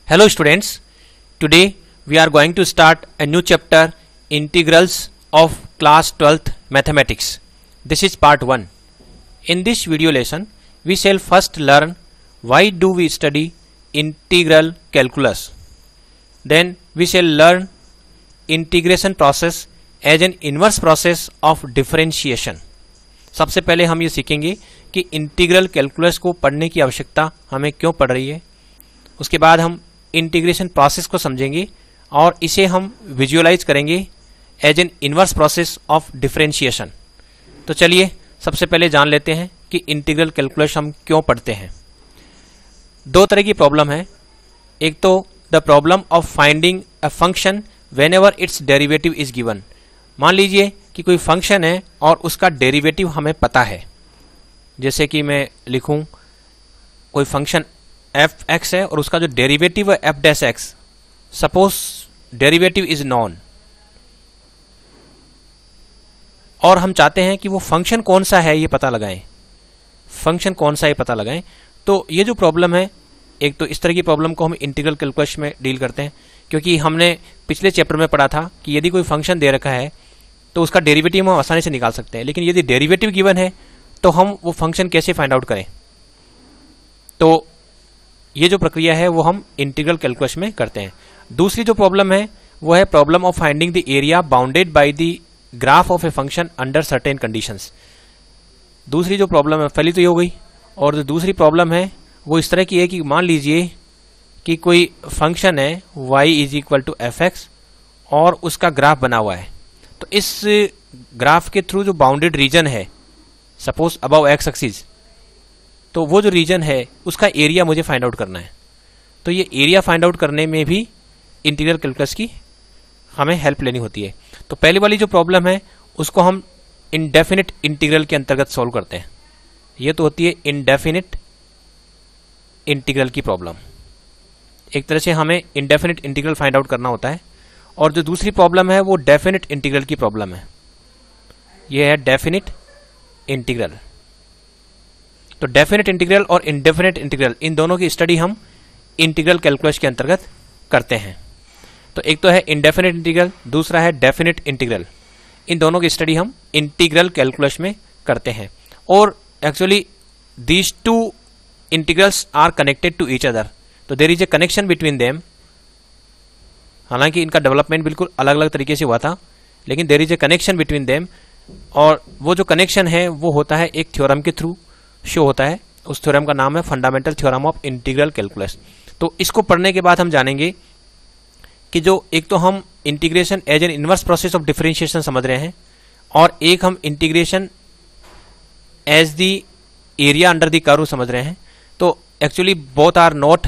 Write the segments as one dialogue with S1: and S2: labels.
S1: Hello students, today we are going to start a new chapter, Integrals of Class 12th Mathematics. This is part 1. In this video lesson, we shall first learn why do we study integral calculus. Then we shall learn integration process as an inverse process of differentiation. सबसे पहले हम ये सीखेंगे कि integral calculus को पढ़ने की आवश्यकता हमें क्यों पड़ रही है। उसके बाद हम इंटीग्रेशन प्रोसेस को समझेंगे और इसे हम विजुअलाइज करेंगे as an inverse process of differentiation. तो चलिए सबसे पहले जान लेते हैं कि इंटीग्रल कैलकुलस हम क्यों पढ़ते हैं। दो तरह की प्रॉब्लम है। एक तो the problem of finding a function when ever its derivative is given. मान लीजिए कि कोई फंक्शन है और उसका डेरिवेटिव हमें पता है। जैसे कि मैं लिखूं कोई फंक्शन एफ एक्स है और उसका जो डेरिवेटिव है F dash x, suppose derivative is non, और हम चाहते हैं कि वो फंक्शन कौन सा है ये पता लगाएं। फंक्शन कौन सा है पता लगाएं। तो ये जो प्रॉब्लम है, एक तो इस तरह की प्रॉब्लम को हम इंटीग्रल कैलकुलस में डील करते हैं, क्योंकि हमने पिछले चैप्टर में पढ़ा था कि यदि कोई फंक्शन दे रखा है तो उसका डेरिवेटिव हम आसानी से निकाल सकते हैं, लेकिन यदि डेरिवेटिव गिवन है तो हम वो फंक्शन कैसे फाइंड आउट करें। तो ये जो प्रक्रिया है वो हम इंटीग्रल कैलकुलस में करते हैं। दूसरी जो प्रॉब्लम है वो है problem of finding the area bounded by the graph of a function under certain conditions. दूसरी जो प्रॉब्लम है, पहली तो ये हो गई, और जो दूसरी प्रॉब्लम है वो इस तरह की है कि मान लीजिए कि कोई फंक्शन है y is equal to f x और उसका ग्राफ बना हुआ है। तो इस ग्राफ के थ्रू जो बाउंडेड रीजन है, सपोज अबव एक्स एक्सिस, तो वो जो रीजन है उसका एरिया मुझे फाइंड आउट करना है। तो ये एरिया फाइंड आउट करने में भी इंटीग्रल कैलकुलस की हमें हेल्प लेनी होती है। तो पहली वाली जो प्रॉब्लम है उसको हम इनडेफिनिट इंटीग्रल के अंतर्गत सॉल्व करते हैं। ये तो होती है इनडेफिनिट इंटीग्रल की प्रॉब्लम। एक तरह से हमें इनडेफिनिट इंटीग्रल फाइंड आउट करना होता है। और जो दूसरी प्रॉब्लम है वो डेफिनिट इंटीग्रल की प्रॉब्लम है। ये है डेफिनिट इंटीग्रल। तो डेफिनिट इंटीग्रल और इनडेफिनिट इंटीग्रल, इन दोनों की स्टडी हम इंटीग्रल कैलकुलस के अंतर्गत करते हैं। तो एक तो है इनडेफिनिट इंटीग्रल, दूसरा है डेफिनिट इंटीग्रल। इन दोनों की स्टडी हम इंटीग्रल कैलकुलस में करते हैं। और actually these two integrals are connected to each other. तो there is a connection between them. हालांकि इनका डेवलपमेंट बिल्कुल अलग अलग तरीके से हुआ था, लेकिन there is a connection between them. और वो जो कनेक्शन है वो होता है एक थ्योरम के थ्रू शो होता है। उस थ्योरम का नाम है fundamental theorem of integral calculus. तो इसको पढ़ने के बाद हम जानेंगे कि जो एक तो हम integration as an inverse process of differentiation समझ रहे हैं, और एक हम integration as the area under the curve समझ रहे हैं। तो actually both are not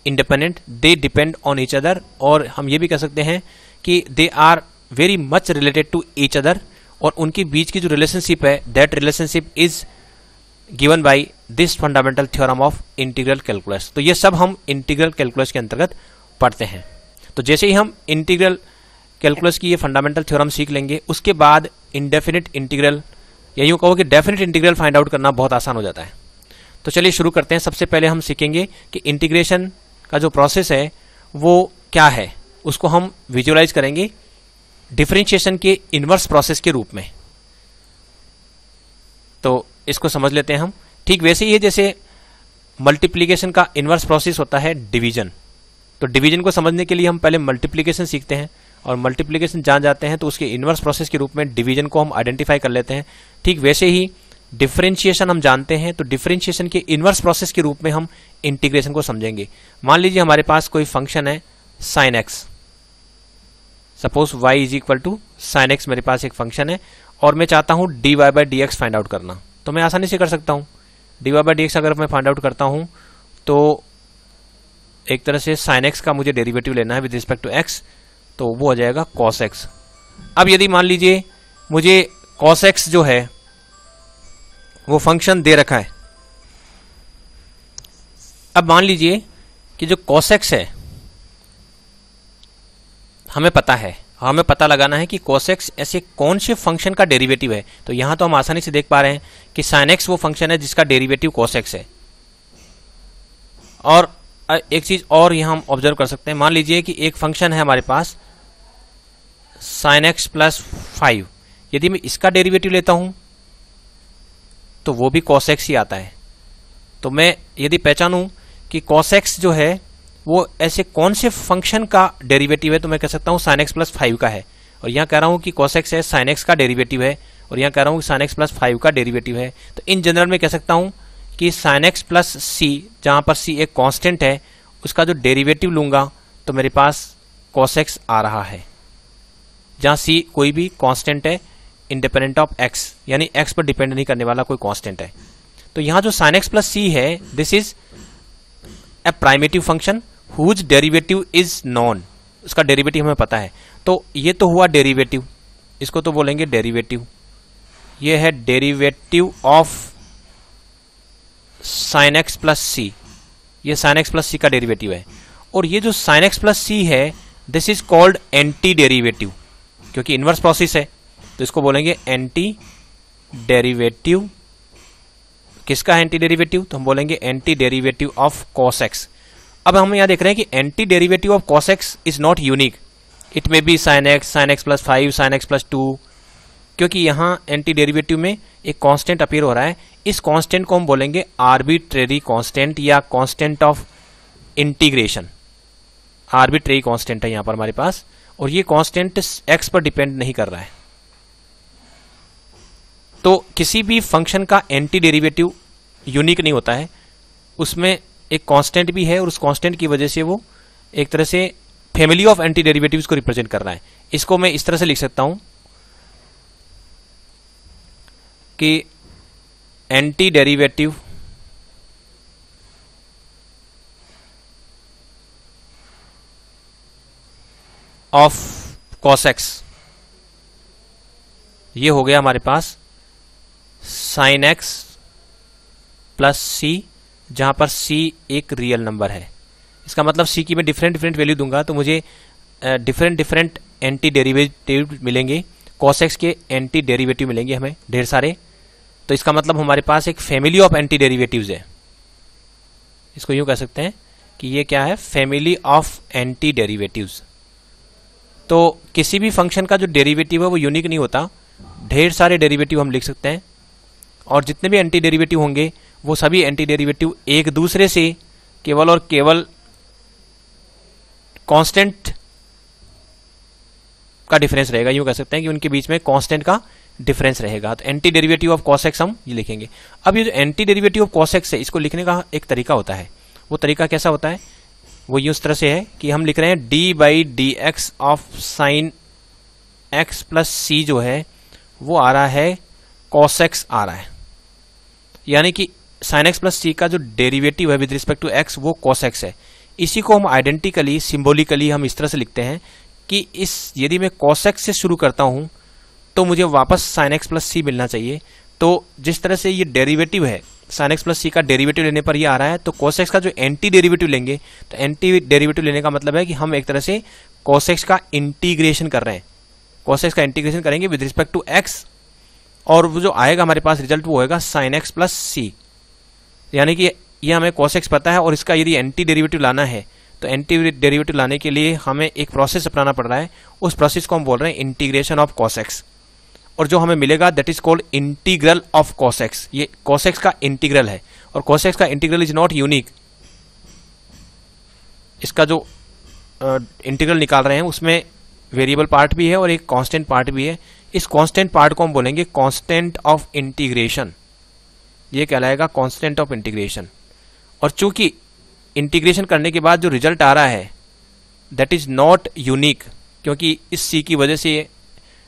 S1: independent, they depend on each other. और हम ये भी कह सकते हैं कि दे आर very much related to each other, और उनके बीच की जो रिलेशनशिप है that relationship is given by this fundamental theorem of integral calculus. तो ये सब हम इंटीग्रल कैलकुलस के अंतर्गत पढ़ते हैं। तो जैसे ही हम इंटीग्रल कैलकुलस की ये फंडामेंटल थ्योरम सीख लेंगे, उसके बाद इंडेफिनिट इंटीग्रल, या यूं कहो कि डेफिनिट इंटीग्रल फाइंड आउट करना बहुत आसान हो जाता है। तो चलिए शुरू करते हैं। सबसे पहले हम सीखेंगे कि इंटीग्रेशन का जो प्रोसेस है वो क्या है। उसको हम विजुअलाइज करेंगे डिफरेंशिएशन के इनवर्स प्रोसेस के रूप में। तो इसको समझ लेते हैं हम। ठीक वैसे ही है जैसे मल्टीप्लिकेशन का इनवर्स प्रोसेस होता है डिवीजन। तो डिवीजन को समझने के लिए हम पहले मल्टीप्लिकेशन सीखते हैं, और मल्टीप्लिकेशन जान जाते हैं तो उसके इनवर्स प्रोसेस के रूप में डिवीजन को हम आइडेंटिफाई कर लेते हैं। ठीक वैसे ही डिफरेंशिएशन हम जानते हैं, तो डिफरेंशिएशन के इनवर्स प्रोसेस के रूप में हम इंटीग्रेशन को समझेंगे। मान लीजिए हमारे पास कोई फंक्शन है sine x, suppose y is equal to sine x मेरे पास एक फंक्शन है, और मैं चाहता हूं dy by D x find out करना। तो मैं आसानी से कर सकता हूं। dy बाई डी एक्स अगर मैं फाइंड आउट करता हूं तो एक तरह से साइन एक्स का मुझे डेरिवेटिव लेना है विद रिस्पेक्ट टू एक्स, तो वो हो जाएगा कॉस एक्स। अब यदि मान लीजिए मुझे कॉस एक्स जो है वो फंक्शन दे रखा है। अब मान लीजिए कि जो cos x है हमें पता है, हमें पता लगाना है कि cos x ऐसे कौन से फंक्शन का डेरिवेटिव है। तो यहां तो हम आसानी से देख पा रहे हैं कि sin x वो फंक्शन है जिसका डेरिवेटिव cos x है, और एक चीज और यहां हम ऑब्जर्व कर सकते हैं। मान लीजिए कि एक फंक्शन है हमारे पास sin x प्लस 5, यदि मैं इसका डेरिवेटिव लेता हूं तो वो भी cos x ही आता है। तो मैं यदि पहचानूं कि cos x जो है वो ऐसे कौन से फंक्शन का डेरिवेटिव है, तो मैं कह सकता हूं sin x प्लस 5 का है। और यहां कह रहा हूं कि cos x है, sin x का डेरिवेटिव है, और यहां कह रहा हूं कि sin x प्लस 5 का डेरिवेटिव है। तो इन जनरल में कह सकता हूं कि sin x प्लस c, जहां पर c एक कांस्टेंट है, उसका जो डेरिवेटिव लूंगा तो मेरे पास cos x आ रहा है, जहां c कोई भी कांस्टेंट है इंडिपेंडेंट ऑफ x, यानी x पर डिपेंड नहीं करने वाला कोई कांस्टेंट है। तो यहां जो sin x प्लस c है, this is a primitive function whose derivative is known, उसका डेरिवेटिव हमें पता है। तो ये तो हुआ डेरिवेटिव, इसको तो बोलेंगे डेरिवेटिव। ये है derivative of sin x plus C, ये sin x प्लस सी का डेरिवेटिव है। और ये जो sin x प्लस सी है, this is called anti derivative, क्योंकि इनवर्स प्रोसेस है, तो इसको बोलेंगे एंटी डेरिवेटिव। किसका है एंटी डेरिवेटिव? तो हम बोलेंगे anti derivative of cos x। अब हम यहां देख रहे हैं कि anti derivative of cos x is not unique, it may be sin x plus 5, sin x plus 2, क्योंकि यहां एंटी डेरिवेटिव में एक कांस्टेंट अपीयर हो रहा है। इस कांस्टेंट को हम बोलेंगे आर्बिट्रेरी कांस्टेंट या constant of integration. Arbitrary constant है यहां पर हमारे पास, और ये कांस्टेंट x पर डिपेंड नहीं कर रहा है। तो किसी भी फंक्शन का एंटी डेरिवेटिव यूनिक नहीं होता है, उसमें एक कांस्टेंट भी है, और उस कांस्टेंट की वजह से वो एक तरह से फैमिली ऑफ एंटी डेरिवेटिव्स को रिप्रेजेंट कर रहा है। इसको मैं इस तरह से लिख सकता हूं कि anti derivative of cos x, ये हो गया हमारे पास sin x प्लस c, जहां पर c एक रियल नंबर है। इसका मतलब c की मैं डिफरेंट वैल्यू दूंगा तो मुझे डिफरेंट एंटी डेरिवेटिव मिलेंगे, cos x के एंटी डेरिवेटिव मिलेंगे हमें ढेर सारे। तो इसका मतलब हमारे पास एक फैमिली ऑफ एंटी डेरिवेटिव्स है। इसको यूं कह सकते हैं कि ये क्या है, फैमिली ऑफ एंटी डेरिवेटिव्स। तो किसी भी फंक्शन का जो डेरिवेटिव है वो यूनिक नहीं होता, ढेर सारे डेरिवेटिव हम लिख सकते हैं, और जितने भी एंटी डेरिवेटिव होंगे वो सभी एंटी डेरिवेटिव एक दूसरे से केवल और केवल कांस्टेंट का डिफरेंस रहेगा। यूं कह सकते हैं कि उनके बीच में कांस्टेंट का डिफरेंस रहेगा। तो anti derivative of cos x हम ये लिखेंगे। अब ये जो anti derivative of cos x है, इसको लिखने का एक तरीका होता है। वो तरीका कैसा होता है? वो इस तरह से है कि हम लिख रहे हैं D by D x of sine X plus C, जो है वो आ रहा है cos x आ रहा है, यानी कि साइन एक्स प्लस सी का जो डेरिवेटिव है विद रिस्पेक्ट टू x वो cos x है। इसी को हम आइडेंटिकली सिंबॉलिकली हम इस तरह से लिखते हैं कि यदि मैं cos x से शुरू करता हूं तो मुझे वापस साइन एक्स प्लस सी मिलना चाहिए। तो जिस तरह से ये डेरिवेटिव है, साइन एक्स प्लस सी का डेरिवेटिव लेने पर ये आ रहा है, तो cos x का जो एंटी डेरिवेटिव लेंगे, तो एंटी डेरिवेटिव लेने का मतलब है कि हम एक तरह से cos x का इंटीग्रेशन कर रहे हैं। cos x का इंटीग्रेशन करेंगे विद रिस्पेक्ट टू x, और वो जो आएगा हमारे पास रिजल्ट वो होगा साइन एक्स प्लस सी, यानी कि ये हमें cos x पता है, और इसका यदि एंटी डेरिवेटिव लाना है तो एंटी डेरिवेटिव लाने के लिए हमें एक प्रोसेस अपनाना पड़ रहा है। उस प्रोसेस को हम बोल रहे हैं इंटीग्रेशन ऑफ cos x, और जो हमें मिलेगा that is called integral of cos x। ये cos x का इंटीग्रल है, और cos x का इंटीग्रल इज नॉट यूनिक। इसका जो इंटीग्रल निकाल रहे हैं उसमें वेरिएबल पार्ट भी है और एक कांस्टेंट पार्ट भी है। इस कांस्टेंट पार्ट को हम बोलेंगे कांस्टेंट ऑफ इंटीग्रेशन, ये कहलाएगा कांस्टेंट ऑफ इंटीग्रेशन। और चूंकि इंटीग्रेशन करने के बाद जो रिजल्ट आ रहा है दैट इज नॉट यूनिक, क्योंकि इस सी की वजह से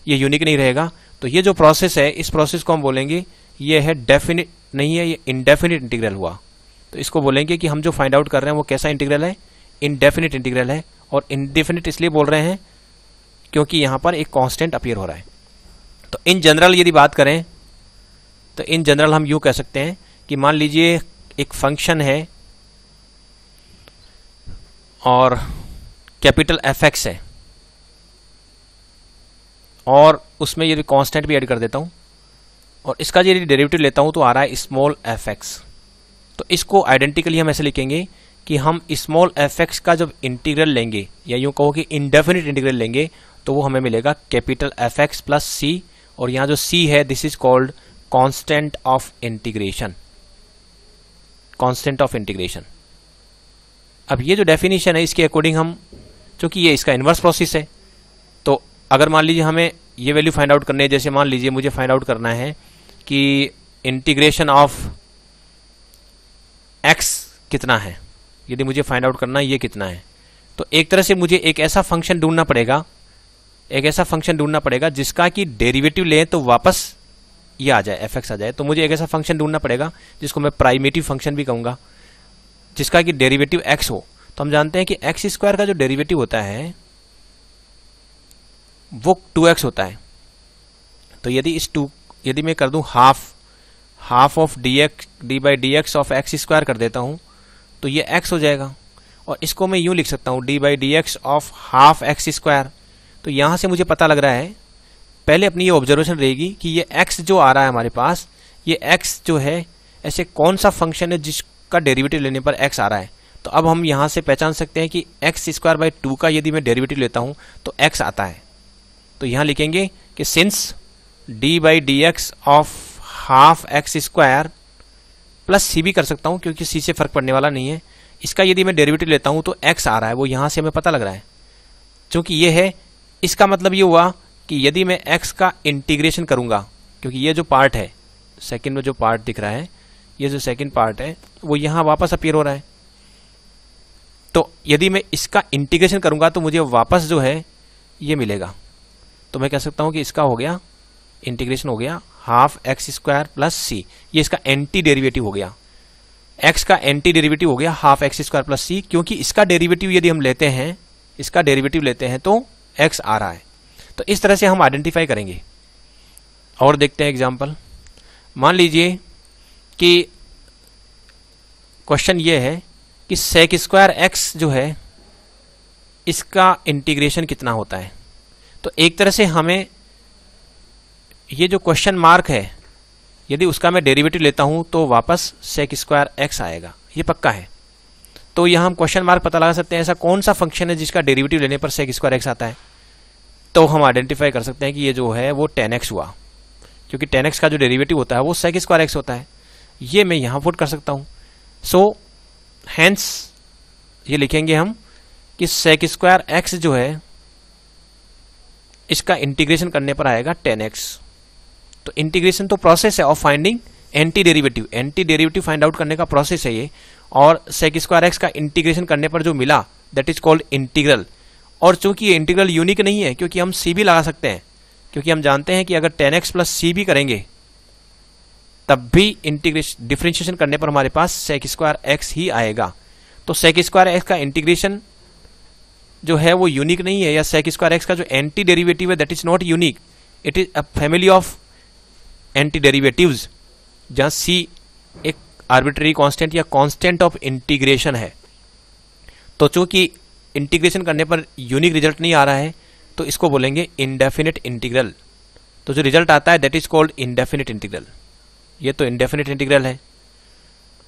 S1: ये यूनिक नहीं रहेगा, तो ये जो प्रोसेस है इस प्रोसेस को हम बोलेंगे ये है डेफिनिट नहीं है, ये इनडेफिनिट इंटीग्रल हुआ। तो इसको बोलेंगे कि हम जो फाइंड आउट कर रहे हैं वो कैसा इंटीग्रल है, इनडेफिनिट इंटीग्रल है। और इनडेफिनिट इसलिए बोल रहे हैं क्योंकि यहां पर एक कांस्टेंट अपीयर हो रहा है। तो इन जनरल यदि बात करें तो इन जनरल हम यूं कह सकते हैं कि मान लीजिए एक फंक्शन है और कैपिटल fx है, और उसमें यदि कांस्टेंट भी ऐड कर देता हूं और इसका यदि डेरिवेटिव लेता हूं तो आ रहा है स्मॉल fx। तो इसको आइडेंटिकली हम ऐसे लिखेंगे कि हम स्मॉल एफ एक्स का जब इंटीग्रल लेंगे या यूं कहो कि इंडेफिनिट इंटीग्रल लेंगे तो वो हमें मिलेगा कैपिटल एफ एक्स प्लस सी, और यहाँ जो सी है this is called constant of integration, constant of integration. अब ये जो डेफिनेशन है इसके अकॉर्डिंग हम, चूंकि ये इसका इन्वर्स प्रोसेस है, तो अगर मान लीजिए हमें ये वैल्यू फाइंड आउट करनी है, जैसे मान लीजिए मुझे फाइंड आउट करना है कि इंटीग्रेशन ऑफ एक्स कितना है, यदि मुझे फाइंड आउट करना है ये कितना है, तो एक तरह से मुझे एक ऐसा फंक्शन ढूंढना पड़ेगा, एक ऐसा फंक्शन ढूंढना पड़ेगा जिसका कि डेरिवेटिव लें तो वापस ये आ जाए, एफ एक्स आ जाए। तो मुझे एक ऐसा फंक्शन ढूंढना पड़ेगा जिसको मैं प्राइमेटिव फंक्शन भी कहूंगा, जिसका कि डेरिवेटिव एक्स हो। तो हम जानते हैं कि एक्स स्क्वायर का जो डेरिवेटिव होता है वो 2x होता है। तो यदि मैं कर दूं half of D by D x of x square कर देता हूं तो ये x हो जाएगा, और इसको मैं यूं लिख सकता हूं D by D x of half X square. तो यहां से मुझे पता लग रहा है, पहले अपनी ये ऑब्जर्वेशन रहेगी कि ये x जो आ रहा है हमारे पास, ये x जो है ऐसे कौन सा फंक्शन है जिसका डेरिवेटिव लेने पर x आ रहा है। तो अब हम यहां से पहचान सकते हैं कि एक्स स्क्वायर बाई 2 का यदि मैं डेरिवेटिव लेता हूं तो x आता है। तो यहां लिखेंगे कि since D by D x of half X square plus C भी कर सकता हूं क्योंकि सी से फर्क पड़ने वाला नहीं है, इसका यदि मैं डेरिवेटिव लेता हूं तो x आ रहा है, वो यहां से हमें पता लग रहा है। क्योंकि ये है, इसका मतलब ये हुआ कि यदि मैं x का इंटीग्रेशन करूंगा, क्योंकि ये जो पार्ट है सेकंड में जो पार्ट दिख रहा है, ये जो सेकंड पार्ट है वो यहां वापस अपीयर हो रहा है, तो यदि मैं इसका इंटीग्रेशन करूंगा तो मुझे वापस जो है ये मिलेगा। तो मैं कह सकता हूं कि इसका हो गया इंटीग्रेशन, हो गया half X square plus C, ये इसका एंटी डेरिवेटिव हो गया, x का एंटी डेरिवेटिव हो गया हाफ एक्स स्क्वायर प्लस सी, क्योंकि इसका डेरिवेटिव यदि हम लेते हैं, इसका डेरिवेटिव लेते हैं तो x आ रहा है। तो इस तरह से हम आइडेंटिफाई करेंगे। और देखते हैं एग्जांपल। मान लीजिए कि क्वेश्चन ये है कि सेक स्क्वायर एक्स जो है इसका इंटीग्रेशन कितना होता है। तो एक तरह से हमें ये जो क्वेश्चन मार्क है, यदि उसका मैं डेरिवेटिव लेता हूं तो वापस सेक स्क्वायर एक्स आएगा, ये पक्का है। तो यहां हम क्वेश्चन मार्क पता लगा सकते हैं ऐसा कौन सा फंक्शन है जिसका डेरिवेटिव लेने पर सेक स्क्वायर एक्स आता है। तो हम आइडेंटिफाई कर सकते हैं कि ये जो है वो 10x हुआ, क्योंकि 10x का जो डेरिवेटिव होता है वो सेक स्क्वायर एक्स होता है। ये मैं यहां पुट कर सकता हूं। सो हेंस ये लिखेंगे हम कि सेक स्क्वायर एक्स जो है इसका इंटीग्रेशन करने पर आएगा 10x। तो इंटीग्रेशन तो प्रोसेस है of finding anti derivative, anti derivative find out करने का प्रोसेस है ये, और सेक स्क्वायर एक्स का इंटीग्रेशन करने पर जो मिला दैट इज कॉल्ड इंटीग्रल। और चूंकि ये इंटीग्रल यूनिक नहीं है, क्योंकि हम सी भी लगा सकते हैं, क्योंकि हम जानते हैं कि अगर 10x प्लस सी भी करेंगे तब भी इंटीग्रेशन डिफरेंशिएशन करने पर हमारे पास सेक स्क्वायर एक्स ही आएगा। तो सेक स्क्वायर एक्स का इंटीग्रेशन जो है वो यूनिक नहीं है, या सेक स्क्वायर एक्स का जो एंटी डेरिवेटिव है that is not unique, it is a family of anti derivatives, जहां सी एक आर्बिट्ररी कांस्टेंट या कांस्टेंट ऑफ इंटीग्रेशन है। तो चूंकि इंटीग्रेशन करने पर यूनिक रिजल्ट नहीं आ रहा है तो इसको बोलेंगे इंडेफिनिट इंटीग्रल। तो जो रिजल्ट आता है that is called indefinite integral. ये तो इंडेफिनिट इंटीग्रल है,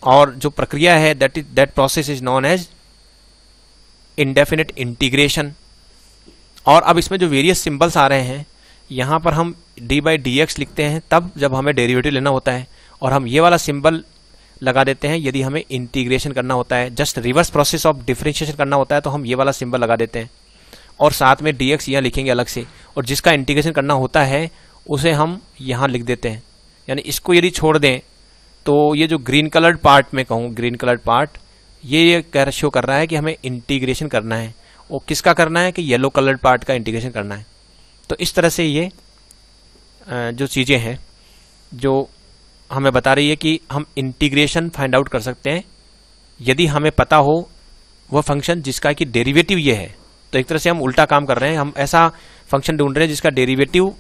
S1: और जो प्रक्रिया है that process is known as indefinite integration. और अब इसमें जो वेरियस सिंबल्स आ रहे हैं, यहां पर हम डी बाई डी एक्स लिखते हैं तब जब हमें डेरिवेटिव लेना होता है, और हम ये वाला सिंबल लगा देते हैं यदि हमें इंटीग्रेशन करना होता है, just reverse process of differentiation करना होता है तो हम ये वाला सिंबल लगा देते हैं, और साथ में डी एक्स यहाँ लिखेंगे अलग से, और जिसका इंटीग्रेशन करना होता है उसे हम यहाँ लिख देते हैं। यानी इसको यदि छोड़ दें तो ये जो ग्रीन कलर्ड पार्ट में कहूँ, ग्रीन कलर्ड पार्ट ये शो कर रहा है कि हमें इंटीग्रेशन करना है, और किसका करना है कि येलो कलर्ड पार्ट का इंटीग्रेशन करना है। तो इस तरह से ये जो चीज़ें हैं जो हमें बता रही है कि हम इंटीग्रेशन फाइंड आउट कर सकते हैं यदि हमें पता हो वह फंक्शन जिसका कि डेरिवेटिव ये है। तो एक तरह से हम उल्टा काम कर रहे हैं, हम ऐसा फंक्शन ढूंढ रहे हैं जिसका डेरिवेटिव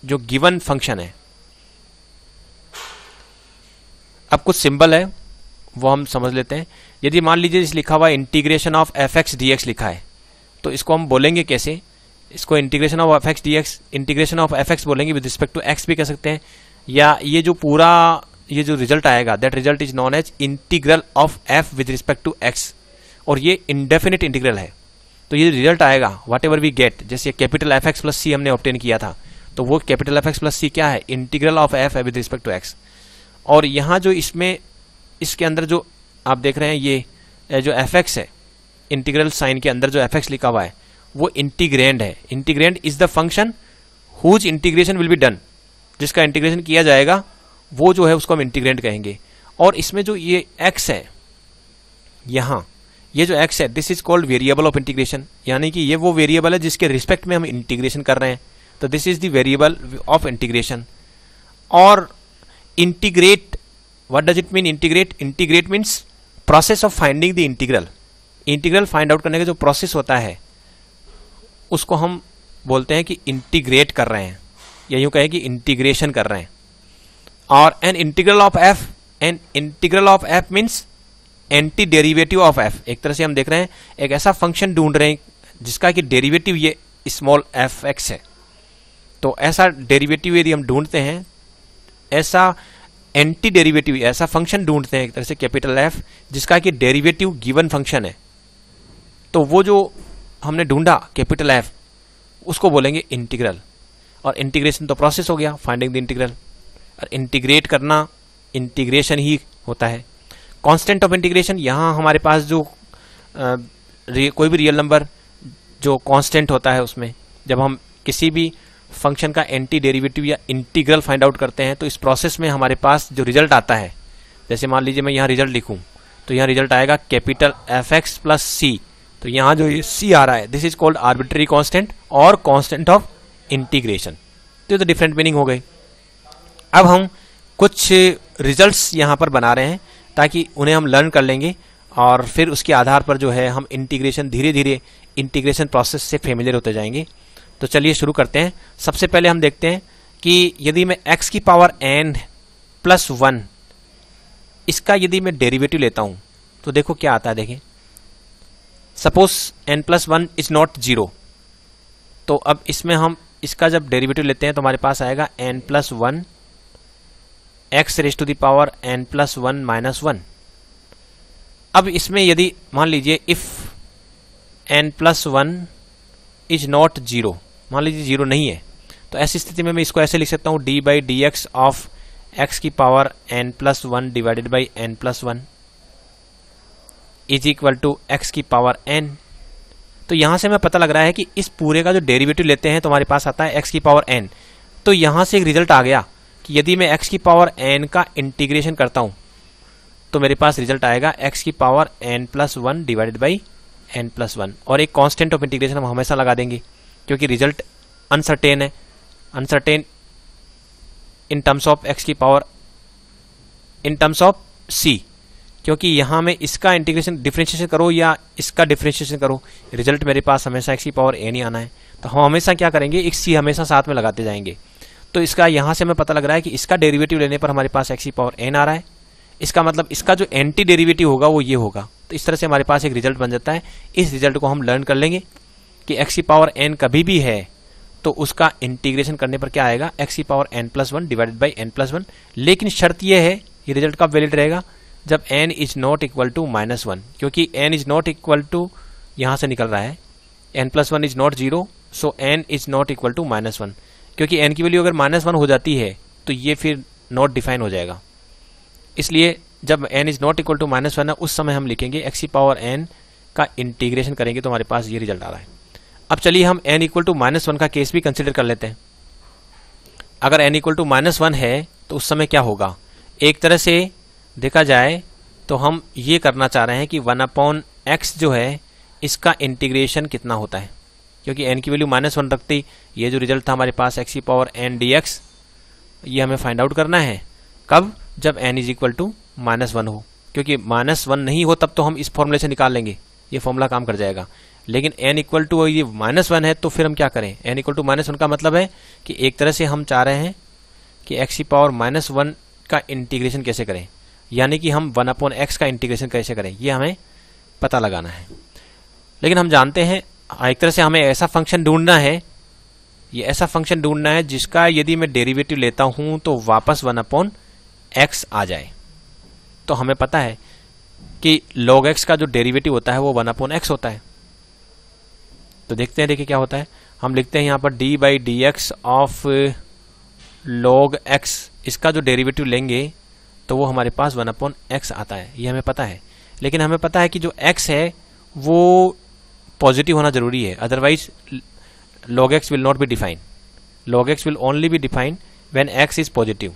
S1: जो गिवन फंक्शन है। अब कुछ सिंबल है वो हम समझ लेते हैं। यदि मान लीजिए इस लिखा हुआ integration of F x D x लिखा है, तो इसको हम बोलेंगे कैसे, इसको integration of F x D x, integration of F x बोलेंगे, विद रिस्पेक्ट टू एक्स भी कह सकते हैं, या ये जो पूरा ये जो रिजल्ट आएगा, that result is known as integral of f with respect to x, और ये इंडेफिनिट इंटीग्रल है। तो ये रिजल्ट आएगा व्हाट एवर वी गेट, जैसे capital f x plus c हमने ऑब्टेन किया था, तो वो capital f x plus c क्या है, integral of f with respect to x. और यहाँ जो इसमें इसके अंदर जो आप देख रहे हैं ये जो एफ एक्स है, इंटीग्रल साइन के अंदर जो एफ एक्स लिखा हुआ है वो इंटीग्रेंड है। Integrand is the function whose integration will be done, जिसका इंटीग्रेशन किया जाएगा वो जो है उसको हम इंटीग्रेंड कहेंगे। और इसमें जो ये x है, यहाँ ये जो x है, this is called variable of integration, यानी कि ये वो वेरिएबल है जिसके रिस्पेक्ट में हम इंटीग्रेशन कर रहे हैं, तो this is the variable of integration. और integrate, what does it mean integrate? Integrate means process of finding the integral. Integral find out करने का जो प्रोसेस होता है उसको हम बोलते हैं कि इंटीग्रेट कर रहे हैं, या यूं कहें कि इंटीग्रेशन कर रहे हैं। और an integral of F means anti derivative of F. एक तरह से हम देख रहे हैं एक ऐसा फंक्शन ढूंढ रहे हैं जिसका कि डेरिवेटिव ये स्मॉल एफ एक्स है। तो ऐसा डेरिवेटिव यदि हम ढूंढते हैं, ऐसा एंटी डेरिवेटिव, ऐसा फंक्शन ढूंढते हैं एक तरह से कैपिटल एफ जिसका कि डेरिवेटिव गिवन फंक्शन है, तो वो जो हमने ढूंढा कैपिटल एफ उसको बोलेंगे इंटीग्रल। और इंटीग्रेशन तो प्रोसेस हो गया, फाइंडिंग द इंटीग्रल। और इंटीग्रेट करना इंटीग्रेशन ही होता है। कांस्टेंट ऑफ इंटीग्रेशन, यहाँ हमारे पास जो कोई भी रियल नंबर जो कांस्टेंट होता है, उसमें जब हम किसी भी फंक्शन का एंटी डेरिवेटिव या इंटीग्रल फाइंड आउट करते हैं तो इस प्रोसेस में हमारे पास जो रिजल्ट आता है, जैसे मान लीजिए मैं यहाँ रिजल्ट लिखूँ तो यहाँ रिजल्ट आएगा capital f x plus C. तो यहाँ जो ये सी आ रहा है this is called arbitrary constant और कांस्टेंट ऑफ इंटीग्रेशन। तो ये तो डिफरेंट मीनिंग हो गई। अब हम कुछ रिजल्ट्स यहाँ पर बना रहे हैं ताकि उन्हें हम लर्न कर लेंगे और फिर उसके आधार पर जो है हम इंटीग्रेशन धीरे धीरे इंटीग्रेशन प्रोसेस से फेमिलियर होते जाएंगे। तो चलिए शुरू करते हैं। सबसे पहले हम देखते हैं कि यदि मैं x की पावर n प्लस 1 इसका यदि मैं डेरिवेटिव लेता हूं तो देखो क्या आता है। देखें, suppose n plus 1 is not 0, तो अब इसमें हम इसका जब डेरिवेटिव लेते हैं तो हमारे पास आएगा n plus 1 x raise to the power n plus 1 minus 1। अब इसमें यदि मान लीजिए if n plus 1 is not 0, मान लीजिए 0 नहीं है, तो ऐसी स्थिति में मैं इसको ऐसे लिख सकता हूं d by D x of x की power n plus 1 divided by n plus 1 is equal to x की पावर n। तो यहां से हमें पता लग रहा है कि इस पूरे का जो डेरिवेटिव लेते हैं तो हमारे पास आता है x की पावर n। तो यहां से एक रिजल्ट आ गया कि यदि मैं x की पावर n का इंटीग्रेशन करता हूं तो मेरे पास रिजल्ट आएगा x की power n plus 1 divided by n plus 1। और एक कांस्टेंट ऑफ इंटीग्रेशन हम हमेशा लगा देंगे क्योंकि रिजल्ट अनसर्टेन है, uncertain in terms of x की power, in terms of c, क्योंकि यहां में इसका इंटीग्रेशन डिफरेंशिएशन करो या इसका डिफरेंशिएशन करो, रिजल्ट मेरे पास हमेशा x की पावर n ही आना है। तो हम हमेशा क्या करेंगे, एक c हमेशा साथ में लगाते जाएंगे। तो इसका यहां से हमें पता लग रहा है कि इसका डेरिवेटिव लेने पर हमारे पास x की पावर n आ रहा है। इसका मतलब इसका जो एंटी डेरिवेटिव होगा वो ये होगा। तो इस तरह से हमारे पास एक रिजल्ट बन जाता है। इस रिजल्ट को हम लर्न कर लेंगे कि x की पावर n कभी भी है तो उसका इंटीग्रेशन करने पर क्या आएगा, x की power n plus 1 divided by n plus 1। लेकिन शर्त यह है, ये रिजल्ट कब वैलिड रहेगा, जब n is not equal to minus 1, क्योंकि n is not equal to यहां से निकल रहा है n plus 1 is not 0, so n is not equal to minus 1। क्योंकि n की वैल्यू अगर माइनस 1 हो जाती है तो ये फिर नॉट डिफाइन हो जाएगा। इसलिए जब n is not equal to minus 1 है उस समय हम लिखेंगे x की पावर n का इंटीग्रेशन करेंगे तो हमारे पास ये रिजल्ट आ रहा है। अब चलिए हम n इक्वल टू माइनस 1 का केस भी कंसिडर कर लेते हैं। अगर n इक्वल टू माइनस 1 है तो उस समय क्या होगा, एक तरह से देखा जाए तो हम ये करना चाह रहे हैं कि 1/x जो है इसका इंटीग्रेशन कितना होता है, क्योंकि n की वैल्यू माइनस 1 रखती ये जो रिजल्ट था हमारे पास x की पावर n dx, ये हमें फाइंड आउट करना है। कब, जब n is equal to minus 1 हो, क्योंकि माइनस 1 नहीं हो तब तो हम इस फॉर्मूले से निकाल लेंगे, ये फॉर्मूला काम कर जाएगा। लेकिन n इक्वल टू ये माइनस 1 है तो फिर हम क्या करें, n इक्वल टू माइनस 1 का मतलब है कि एक तरह से हम चाह रहे हैं कि x की पावर माइनस 1 का इंटीग्रेशन कैसे करें, यानी कि हम 1/x का इंटीग्रेशन कैसे करें, ये हमें पता लगाना है। लेकिन हम जानते हैं एक तरह से हमें ऐसा फंक्शन ढूंढना है, ये ऐसा फंक्शन ढूंढना है जिसका यदि मैं डेरिवेटिव लेता हूं तो वापस 1/x x आ जाए। तो हमें पता है कि log x का जो डेरिवेटिव होता है वो 1/x होता है। तो देखते हैं, देखिए क्या होता है। हम लिखते हैं यहाँ पर D by D x of log x, इसका जो डेरिवेटिव लेंगे तो वो हमारे पास 1/x आता है, ये हमें पता है। लेकिन हमें पता है कि जो x है वो पॉजिटिव होना जरूरी है, otherwise log x will not be define. log x will only be define when x is positive.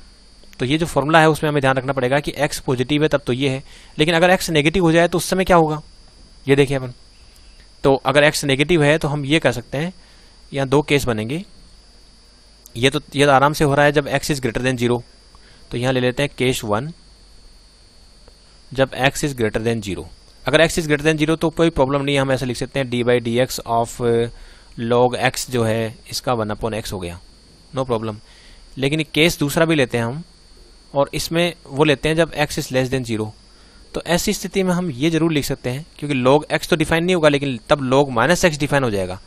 S1: तो ये जो फॉर्मूला है उसमें हमें ध्यान रखना पड़ेगा कि x पॉजिटिव है तब तो ये है, लेकिन अगर x नेगेटिव हो जाए तो उस समय क्या होगा, ये देखिए अपन। तो अगर x नेगेटिव है तो हम ये कर सकते हैं, यहाँ दो केस बनेंगे। ये तो आराम से हो रहा है जब x इज ग्रेटर देन 0। तो यहाँ ले लेते हैं केस 1, जब x इज ग्रेटर देन 0। अगर x इज ग्रेटर देन 0 तो कोई प्रॉब्लम नहीं है, हम ऐसे लिख सकते हैं D by D x of log x जो है इसका 1/x हो गया, नो प्रॉब्लम। लेकिन केस दूसरा भी लेते हैं हम, और इसमें वो लेते हैं जब x इज लेस देन 0। तो ऐसी स्थिति में हम ये जरूर लिख सकते हैं, क्योंकि log x तो डिफाइन नहीं होगा, लेकिन तब log माइनस x डिफाइन हो जाएगा,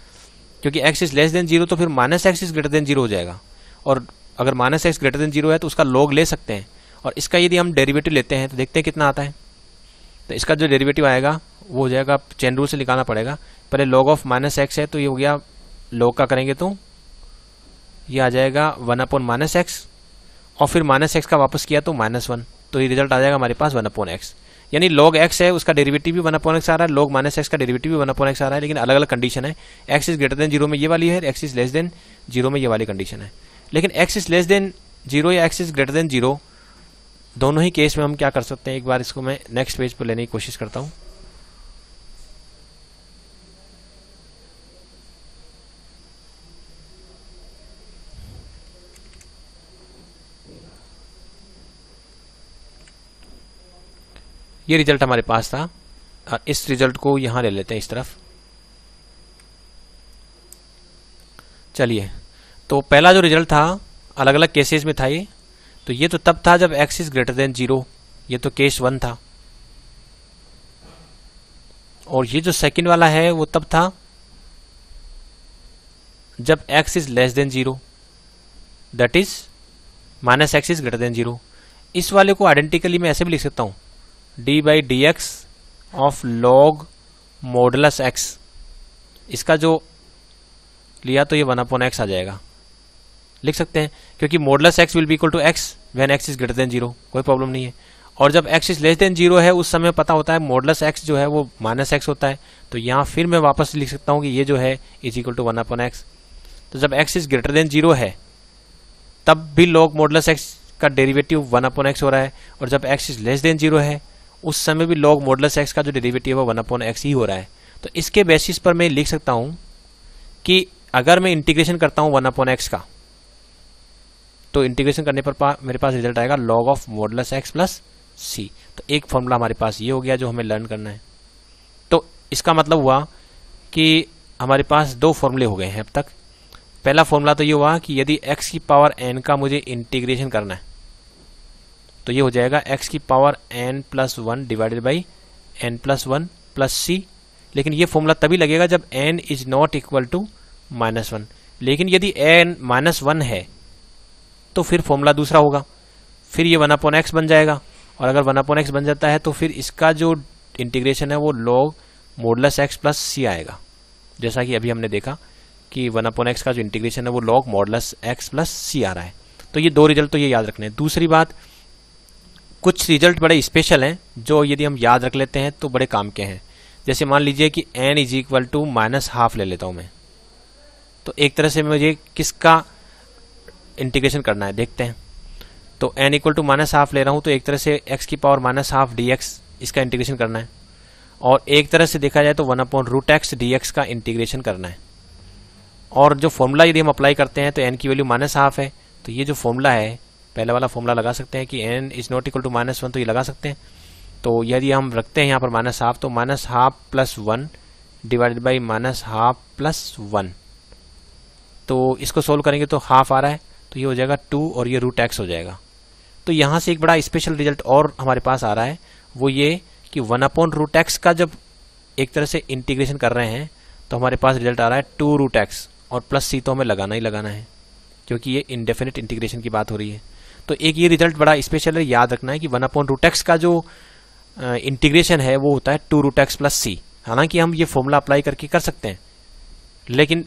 S1: क्योंकि x इज लेस देन 0 तो फिर minus x is greater than 0 हो जाएगा। और अगर माइनस x ग्रेटर देन 0 है तो उसका log ले सकते हैं, और इसका यदि हम डेरिवेटिव लेते हैं तो देखते हैं कितना आता है। तो इसका जो डेरिवेटिव आएगा वो हो जाएगा, चेन रूल से निकालना पड़ेगा। पहले log ऑफ माइनस x है तो ये हो गया, log का करेंगे तो ये आ जाएगा 1/-x, और फिर माइनस x का वापस किया तो -1, तो ये रिजल्ट आ जाएगा हमारे पास 1/x। यानी log x है उसका डेरिवेटिव भी 1/x आ रहा है, log माइनस x का डेरिवेटिव भी 1/x आ रहा है, लेकिन अलग अलग कंडीशन है। x इज ग्रेटर देन 0 में ये वाली है, x इज लेस देन 0 में ये वाली कंडीशन है। लेकिन x इज लेस देन 0 या x इज ग्रेटर देन 0 दोनों ही केस में हम क्या कर सकते हैं, एक बार इसको मैं नेक्स्ट पेज पर लेने की कोशिश करता हूँ। ये रिजल्ट हमारे पास था, इस रिजल्ट को यहां ले लेते हैं इस तरफ। चलिए, तो पहला जो रिजल्ट था अलग अलग केसेस में था ये। तो ये तो तब था जब x इज ग्रेटर देन 0, ये तो केस 1 था। और ये जो सेकंड वाला है वो तब था जब x is less than 0, that is minus x is greater than 0। इस वाले को आइडेंटिकली मैं ऐसे भी लिख सकता हूं, D by D x of log modulus x। इसका जो लिया तो ये 1/x आ जाएगा, लिख सकते हैं, क्योंकि modulus x will be equal to x when x is greater than 0, कोई प्रॉब्लम नहीं है। और जब x इज लेस देन 0 है उस समय पता होता है मॉडुलस x जो है वो -x होता है। तो यहाँ फिर मैं वापस लिख सकता हूँ कि ये जो है इज इक्वल टू 1/x। तो जब x इज ग्रेटर देन 0 है तब भी log मॉडुलस x का डेरिवेटिव 1/x हो रहा है, और जब x इज लेस देन 0 है उस समय भी log मॉडुलस x का जो डेरिवेटिव है वो 1/x ही हो रहा है। तो इसके बेसिस पर मैं लिख सकता हूं कि अगर मैं इंटीग्रेशन करता हूं 1/x का, तो इंटीग्रेशन करने पर मेरे पास रिजल्ट आएगा log of modulus x plus c। तो एक फॉर्मूला हमारे पास ये हो गया जो हमें लर्न करना है। तो इसका मतलब हुआ कि हमारे पास दो फॉर्मूले हो गए हैं अब तक। पहला फॉर्मूला तो ये हुआ कि यदि x की पावर n का मुझे इंटीग्रेशन करना है तो ये हो जाएगा x की power n+1 divided by n+1 plus c। लेकिन ये फॉर्मूला तभी लगेगा जब n is not equal to -1। लेकिन यदि n -1 है तो फिर फॉर्मूला दूसरा होगा, फिर ये 1/x बन जाएगा। और अगर 1/x बन जाता है तो फिर इसका जो इंटीग्रेशन है वो log modulus x plus c आएगा, जैसा कि अभी हमने देखा कि 1/x का जो इंटीग्रेशन है वो log modulus x plus c आ रहा है। तो ये दो रिजल्ट तो ये याद रखने हैं। दूसरी बात, कुछ रिजल्ट बड़े स्पेशल हैं जो यदि हम याद रख लेते हैं तो बड़े काम के हैं। जैसे मान लीजिए कि n इज इक्वल टू -½ ले लेता हूं मैं, तो एक तरह से मुझे किसका इंटीग्रेशन करना है देखते हैं। तो n इक्वल टू -½ ले रहा हूं तो एक तरह से x की पावर -½ dx इसका इंटीग्रेशन करना है, और एक तरह से देखा जाए तो 1/√x dx का इंटीग्रेशन करना है। और जो फॉर्मूला यदि हम अप्लाई करते हैं तो n की वैल्यू -½ है, तो ये जो फॉर्मूला है पहला वाला फॉर्मूला लगा सकते हैं कि n is not equal to -1, तो ये लगा सकते हैं। तो यदि हम रखते हैं यहाँ पर -½ तो -½ प्लस 1 डिवाइडेड बाई -½ प्लस 1, तो इसको सोल्व करेंगे तो हाफ आ रहा है, तो ये हो जाएगा 2 और ये √x हो जाएगा। तो यहाँ से एक बड़ा स्पेशल रिजल्ट और हमारे पास आ रहा है, वो ये कि 1/√x का जब एक तरह से इंटीग्रेशन कर रहे हैं तो हमारे पास रिजल्ट आ रहा है 2√x, और प्लस c तो हमें लगाना ही लगाना है क्योंकि ये इंडेफिनिट इंटीग्रेशन की बात हो रही है। तो एक ये रिजल्ट बड़ा स्पेशल है, याद रखना है कि 1/√x का जो इंटीग्रेशन है वो होता है 2√x प्लस सी। हालांकि हम ये फॉर्मूला अप्लाई करके कर सकते हैं, लेकिन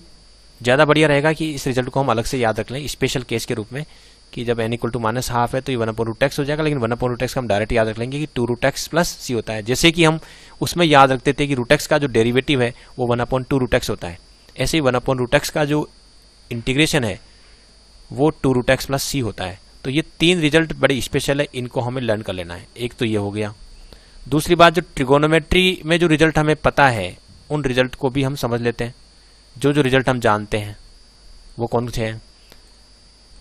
S1: ज़्यादा बढ़िया रहेगा कि इस रिजल्ट को हम अलग से याद रख लें स्पेशल केस के रूप में, कि जब n = -½ है तो ये 1/√x हो जाएगा, लेकिन 1/√x का हम डायरेक्ट याद रख लेंगे कि 2√x प्लस सी होता है। जैसे कि हम उसमें याद रखते थे कि √x का जो डेरिवेटिव है वो 1/2√x होता है, ऐसे ही 1/√x का जो इंटीग्रेशन है वो 2√x प्लस सी होता है। तो ये 3 रिजल्ट बड़े स्पेशल है, इनको हमें लर्न कर लेना है। एक तो ये हो गया। दूसरी बात, जो ट्रिगोनोमेट्री में जो रिजल्ट हमें पता है उन रिजल्ट को भी हम समझ लेते हैं। जो रिजल्ट हम जानते हैं वो कौन से हैं।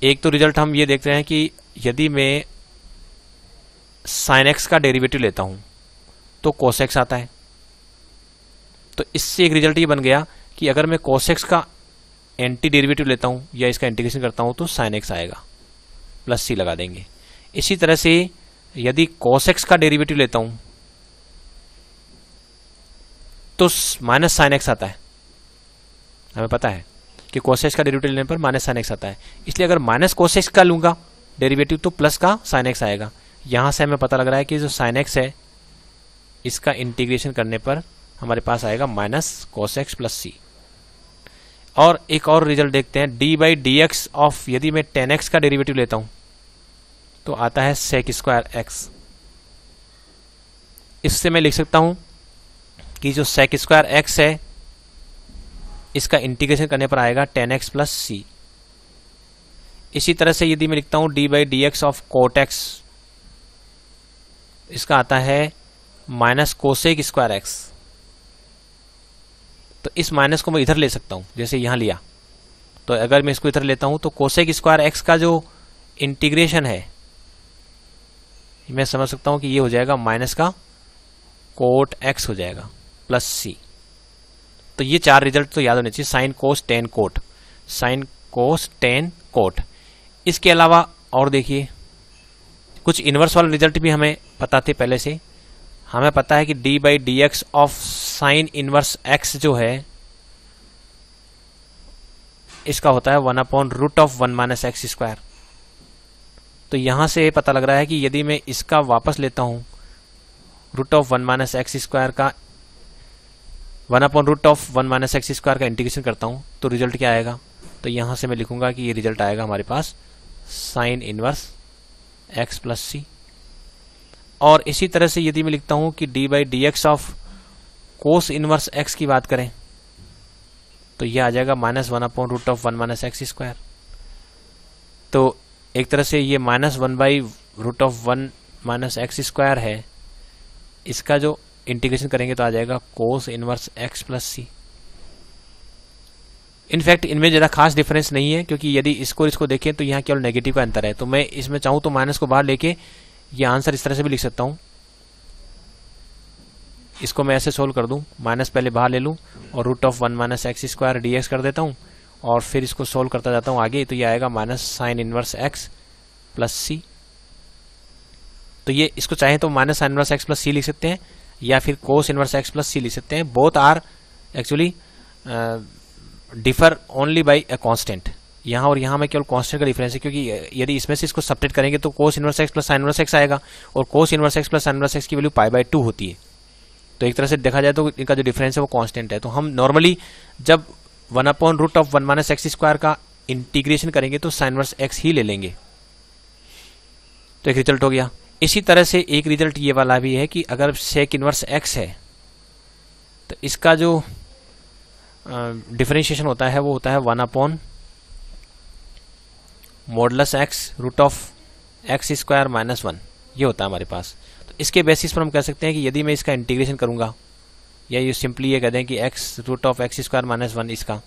S1: एक तो रिजल्ट हम ये देख रहे हैं कि यदि मैं sin x का डेरिवेटिव लेता हूं तो cos x आता है। तो इससे एक रिजल्ट ये बन गया कि अगर मैं cos x का एंटी डेरिवेटिव लेता हूं या इसका इंटीग्रेशन करता हूं तो sin x आएगा, प्लस सी लगा देंगे। इसी तरह से यदि cos x का डेरिवेटिव लेता हूं तो माइनस sin x आता है। हमें पता है कि cos x का डेरिवेटिव लेने पर माइनस sin x आता है, इसलिए अगर माइनस cos x का लूंगा डेरिवेटिव तो प्लस का sin x आएगा। यहां से हमें पता लग रहा है कि जो sin x है इसका इंटीग्रेशन करने पर हमारे पास आएगा माइनस cos x प्लस सी। और एक और रिजल्ट देखते हैं, d/dx ऑफ, यदि मैं tan x का डेरिवेटिव लेता हूं तो आता है sec²x। इससे मैं लिख सकता हूं कि जो sec²x है इसका इंटीग्रेशन करने पर आएगा tan x प्लस सी। इसी तरह से यदि मैं लिखता हूं d/dx ऑफ cot x, इसका आता है माइनस cosec²x। तो इस माइनस को मैं इधर ले सकता हूं, जैसे यहां लिया। तो अगर मैं इसको इधर लेता हूं तो cosec² का जो इंटीग्रेशन है मैं समझ सकता हूं कि ये हो जाएगा माइनस का cot x हो जाएगा प्लस सी। तो ये 4 रिजल्ट तो याद होने चाहिए, sine cos ten coat, sine cos ten coat. इसके अलावा और देखिए कुछ इनवर्स वाले रिजल्ट भी हमें पता थे पहले से। हमें पता है कि d/dx of sine inverse x जो है इसका होता है 1/√1 - x²। तो यहां से पता लग रहा है कि यदि मैं इसका वापस लेता हूं √1 - x² का 1/√1 - x² का इंटीग्रेशन करता हूं तो रिजल्ट क्या आएगा। तो यहां से मैं लिखूंगा कि ये रिजल्ट आएगा हमारे पास साइन इनवर्स x प्लस सी। और इसी तरह से यदि मैं लिखता हूं कि d/dx of cos inverse x की बात करें तो यह आ जाएगा -1/√1 - x²। तो एक तरह से ये -1/√1 - x² है, इसका जो इंटीग्रेशन करेंगे तो आ जाएगा कोस इनवर्स x प्लस सी। इनफैक्ट इनमें ज़्यादा खास डिफरेंस नहीं है, क्योंकि यदि इसको देखें तो यहाँ केवल नेगेटिव का अंतर है। तो मैं इसमें चाहूँ तो माइनस को बाहर लेके ये आंसर इस तरह से भी लिख सकता हूँ। इसको मैं ऐसे सोल्व कर दूँ, माइनस पहले बाहर ले लूँ और √1 - x² dx कर देता हूँ और फिर इसको सोल्व करता जाता हूँ आगे। तो ये आएगा minus sine inverse x plus C. तो ये इसको चाहे तो minus sine inverse x plus C लिख सकते हैं या फिर cos inverse x plus C लिख सकते हैं। Both are actually differ only by a constant. यहाँ और यहाँ में केवल कांस्टेंट का डिफरेंस है, क्योंकि यदि इसमें से इसको सब्ट्रैक्ट करेंगे तो कोस inverse x plus sign inverse x आएगा और कोस inverse x plus sign inverse x की वैल्यू π/2 होती है। तो एक तरह से देखा जाए तो इनका जो डिफरेंस है वो कांस्टेंट है। तो हम नॉर्मली जब 1/√1 - x² का इंटीग्रेशन करेंगे तो साइन इनवर्स x ही ले लेंगे। तो एक रिजल्ट हो गया। इसी तरह से एक रिजल्ट ये वाला भी है कि अगर सेक इनवर्स x है तो इसका जो डिफरेंशिएशन होता है वो होता है 1/mod x √x² - 1, ये होता है हमारे पास। तो इसके बेसिस पर हम कह सकते हैं कि यदि मैं इसका इंटीग्रेशन करूंगा या ये सिंपली ये कह दें कि x √x² - 1 इसका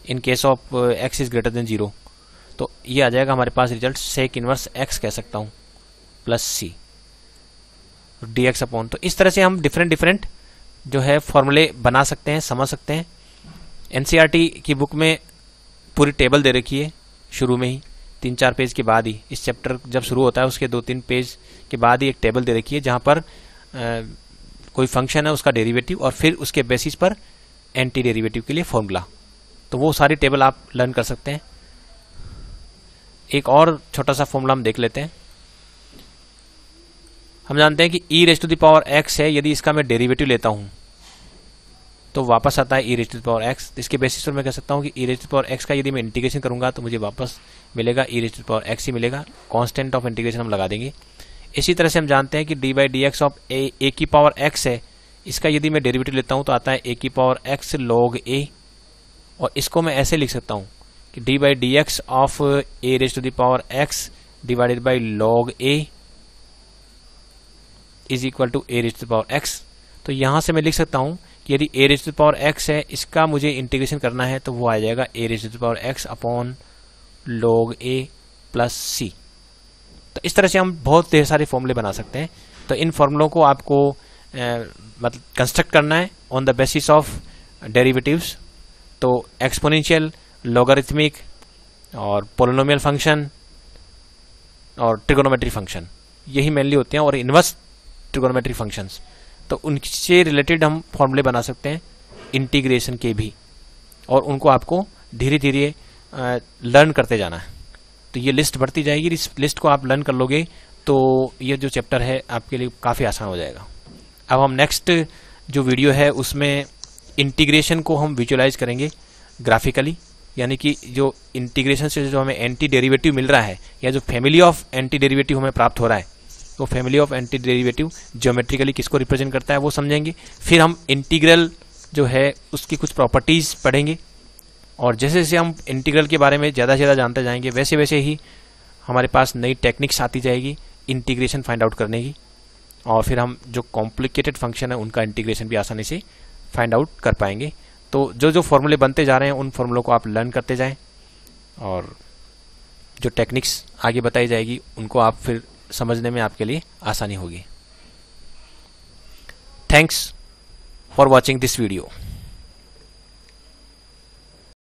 S1: in case of x is greater than 0, तो ये आ जाएगा हमारे पास रिजल्ट सेक इनवर्स x कह सकता हूं प्लस सी dx अपॉन। तो इस तरह से हम डिफरेंट जो है फॉर्मूले बना सकते हैं, समझ सकते हैं। एनसीईआरटी की बुक में पूरी टेबल दे रखी है शुरू में ही, 3-4 पेज के बाद ही, इस चैप्टर जब शुरू होता है उसके 2-3 पेज के बाद ही एक टेबल दे रखी है जहां पर कोई फंक्शन है उसका डेरिवेटिव और फिर उसके बेसिस पर एंटी डेरिवेटिव के लिए फॉर्मूला। तो वो सारी टेबल आप लर्न कर सकते हैं। एक और छोटा सा फॉर्मूला हम देख लेते हैं। हम जानते हैं कि e raise to the power x है, यदि इसका मैं डेरिवेटिव लेता हूं तो वापस आता है e raise to the power x। इसके बेसिस पर मैं कह सकता हूं कि e raise to the power x का यदि मैं इंटीग्रेशन करूंगा तो मुझे वापस मिलेगा e raise to the power x ही मिलेगा। कांस्टेंट ऑफ इंटीग्रेशन हम लगा देंगे। इसी तरह से हम जानते हैं कि D by D x of A की पावर x है, इसका यदि मैं डेरिवेटिव लेता हूं तो आता है a की पावर x log a, और इसको मैं ऐसे लिख सकता हूं कि D by D x of a raise to the power x divided by log a is equal to a raise to the power x। तो यहां से मैं लिख सकता हूं कि यदि A raise to the power x है, इसका मुझे इंटीग्रेशन करना है तो वो आ जाएगा A raise to the power x upon log a plus C. तो इस तरह से हम बहुत ढेर सारे फॉर्मूले बना सकते हैं। तो इन फॉर्मूलों को आपको मतलब कंस्ट्रक्ट करना है on the basis of derivatives. तो एक्सपोनेंशियल, लॉगरिथमिक और पोलिनोमियल फंक्शन और ट्रिगोनोमेट्री फंक्शन, यही मेनली होते हैं, और इनवर्स ट्रिगोनोमेट्री फंक्शंस। तो उनसे रिलेटेड हम फॉर्मूले बना सकते हैं इंटीग्रेशन के भी, और उनको आपको धीरे धीरे लर्न करते जाना है। तो ये लिस्ट बढ़ती जाएगी, इस लिस्ट को आप लर्न कर लोगे तो ये जो चैप्टर है आपके लिए काफ़ी आसान हो जाएगा। अब हम नेक्स्ट जो वीडियो है उसमें इंटीग्रेशन को हम विजुअलाइज करेंगे ग्राफिकली, यानी कि जो इंटीग्रेशन से जो हमें एंटी डेरिवेटिव मिल रहा है या जो फैमिली ऑफ एंटी डेरिवेटिव हमें प्राप्त हो रहा है, तो family of anti derivative geometrically किसको रिप्रेजेंट करता है वो समझेंगे। फिर हम इंटीग्रल जो है उसकी कुछ प्रॉपर्टीज पढ़ेंगे, और जैसे जैसे हम इंटीग्रल के बारे में ज़्यादा से ज़्यादा जानते जाएंगे वैसे वैसे ही हमारे पास नई टेक्निक्स आती जाएगी इंटीग्रेशन फाइंड आउट करने की, और फिर हम जो कॉम्प्लिकेटेड फंक्शन है उनका इंटीग्रेशन भी आसानी से फाइंड आउट कर पाएंगे। तो जो जो फॉर्मूले बनते जा रहे हैं उन फॉर्मूलों को आप लर्न करते जाएं, और जो टेक्निक्स आगे बताई जाएगी उनको आप फिर समझने में आपके लिए आसानी होगी। Thanks for watching this video.